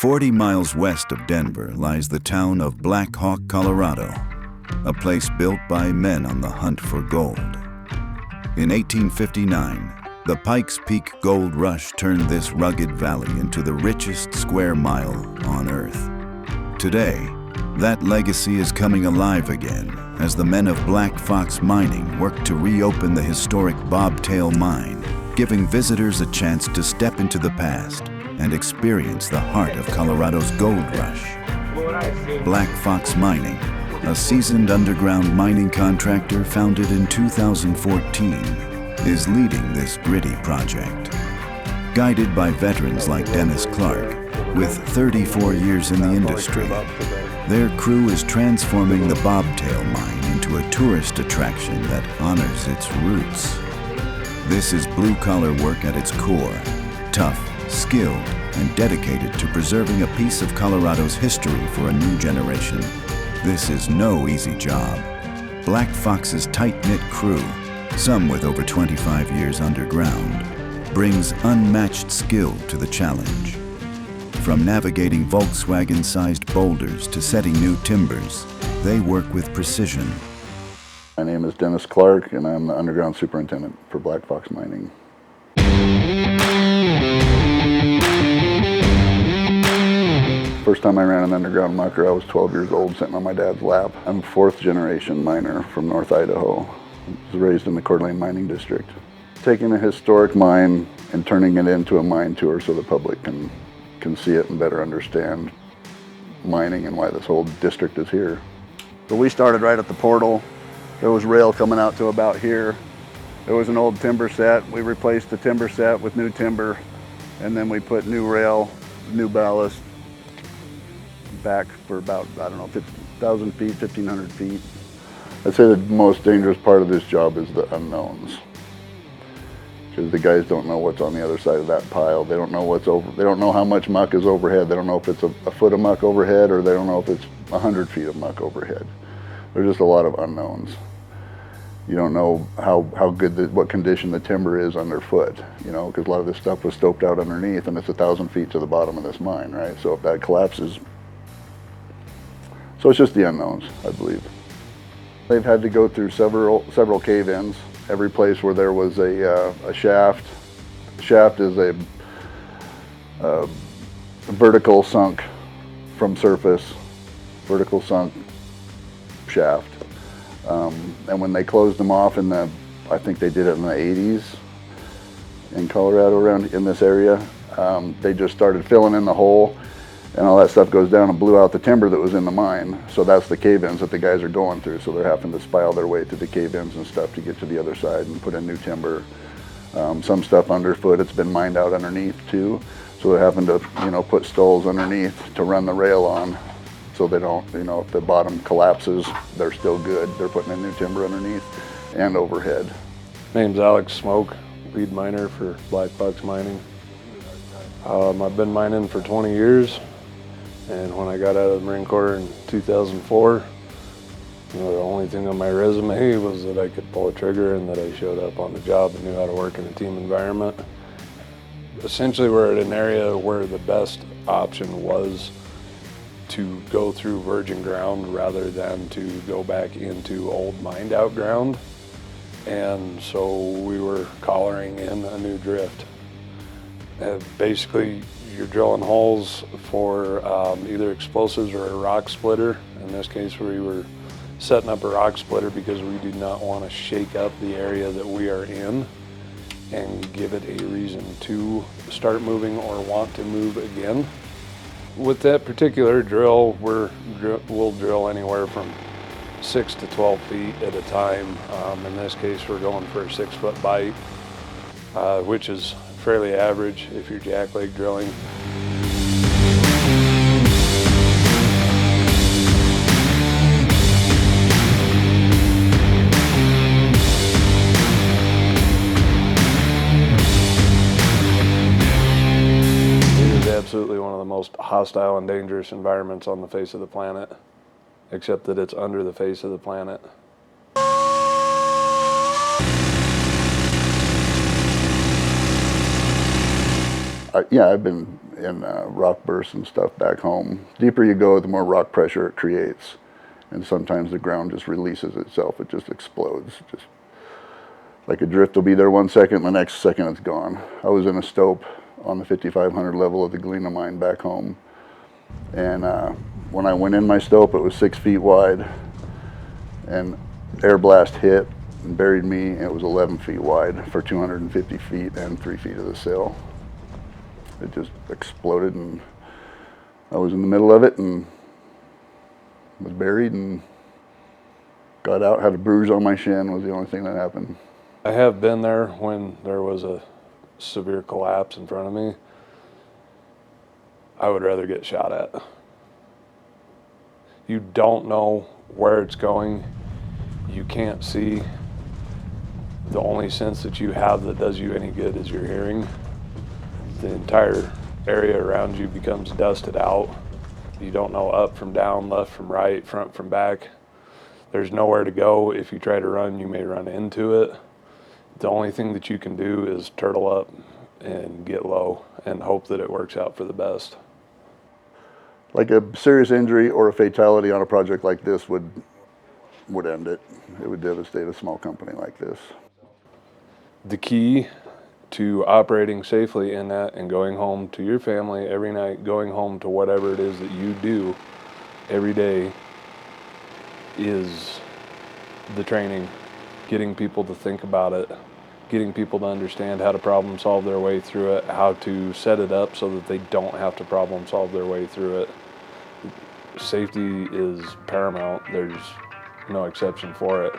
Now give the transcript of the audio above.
40 miles west of Denver lies the town of Blackhawk, Colorado, a place built by men on the hunt for gold. In 1859, the Pikes Peak Gold Rush turned this rugged valley into the richest square mile on Earth. Today, that legacy is coming alive again as the men of Black Fox Mining work to reopen the historic Bobtail Mine, giving visitors a chance to step into the past and experience the heart of Colorado's gold rush. Black Fox Mining, a seasoned underground mining contractor founded in 2014, is leading this gritty project. Guided by veterans like Dennis Clark, with 34 years in the industry, their crew is transforming the Bobtail Mine into a tourist attraction that honors its roots. This is blue-collar work at its core, tough, skilled, and dedicated to preserving a piece of Colorado's history for a new generation. This is no easy job. Black Fox's tight-knit crew, some with over 25 years underground, brings unmatched skill to the challenge. From navigating Volkswagen-sized boulders to setting new timbers, they work with precision. My name is Dennis Clark, and I'm the underground superintendent for Black Fox Mining. First time I ran an underground mucker, I was 12 years old, sitting on my dad's lap. I'm a fourth-generation miner from North Idaho. I was raised in the Coeur d'Alene mining district. Taking a historic mine and turning it into a mine tour so the public can see it and better understand mining and why this whole district is here. So we started right at the portal. There was rail coming out to about here. There was an old timber set. We replaced the timber set with new timber, and then we put new rail, new ballast back for about, 1,000 feet, 1,500 feet. I'd say the most dangerous part of this job is the unknowns, because the guys don't know what's on the other side of that pile. They don't know what's over. They don't know how much muck is overhead. They don't know if it's a foot of muck overhead, or they don't know if it's 100 feet of muck overhead. There's just a lot of unknowns. You don't know how good, what condition the timber is underfoot, because a lot of this stuff was stoped out underneath, and it's 1,000 feet to the bottom of this mine, right? So if that collapses, so it's just the unknowns, I believe. They've had to go through several cave-ins. Every place where there was a shaft. The shaft is a vertical sunk from surface, vertical sunk shaft. And when they closed them off I think they did it in the 80s in Colorado, around in this area, they just started filling in the hole, and all that stuff goes down and blew out the timber that was in the mine. So that's the cave-ins that the guys are going through. So they're having to spile their way through the cave-ins and stuff to get to the other side and put in new timber. Some stuff underfoot, it's been mined out underneath too. So they're having to, put stalls underneath to run the rail on, so they don't, if the bottom collapses, they're still good. They're putting in new timber underneath and overhead. Name's Alex Smoke, lead miner for Black Fox Mining. I've been mining for 20 years. And when I got out of the Marine Corps in 2004, the only thing on my resume was that I could pull a trigger and that I showed up on the job and knew how to work in a team environment. Essentially, we're at an area where the best option was to go through virgin ground rather than to go back into old mined out ground. And so we were collaring in a new drift. Basically, you're drilling holes for either explosives or a rock splitter. In this case, we were setting up a rock splitter because we do not want to shake up the area that we are in and give it a reason to start moving or want to move again. With that particular drill, we'll drill anywhere from 6 to 12 feet at a time. In this case, we're going for a 6-foot bite, which is fairly average if you're jackleg drilling. It is absolutely one of the most hostile and dangerous environments on the face of the planet, except that it's under the face of the planet. Yeah, I've been in rock bursts and stuff back home. The deeper you go, the more rock pressure it creates. And sometimes the ground just releases itself. It just explodes. Just like a drift will be there 1 second, the next second it's gone. I was in a stope on the 5,500 level of the Galena mine back home. And when I went in my stope, it was 6 feet wide. And air blast hit and buried me, and it was 11 feet wide for 250 feet and 3 feet of the sill. It just exploded, and I was in the middle of it and was buried and got out, had a bruise on my shin, was the only thing that happened. I have been there when there was a severe collapse in front of me. I would rather get shot at. You don't know where it's going. You can't see. The only sense that you have that does you any good is your hearing. The entire area around you becomes dusted out. You don't know up from down, left from right, front from back. There's nowhere to go. If you try to run, you may run into it. The only thing that you can do is turtle up and get low and hope that it works out for the best. Like a serious injury or a fatality on a project like this would end it. It would devastate a small company like this. The key to operating safely in that and going home to your family every night, going home to whatever it is that you do every day, is the training, getting people to think about it, getting people to understand how to problem solve their way through it, how to set it up so that they don't have to problem solve their way through it. Safety is paramount. There's no exception for it.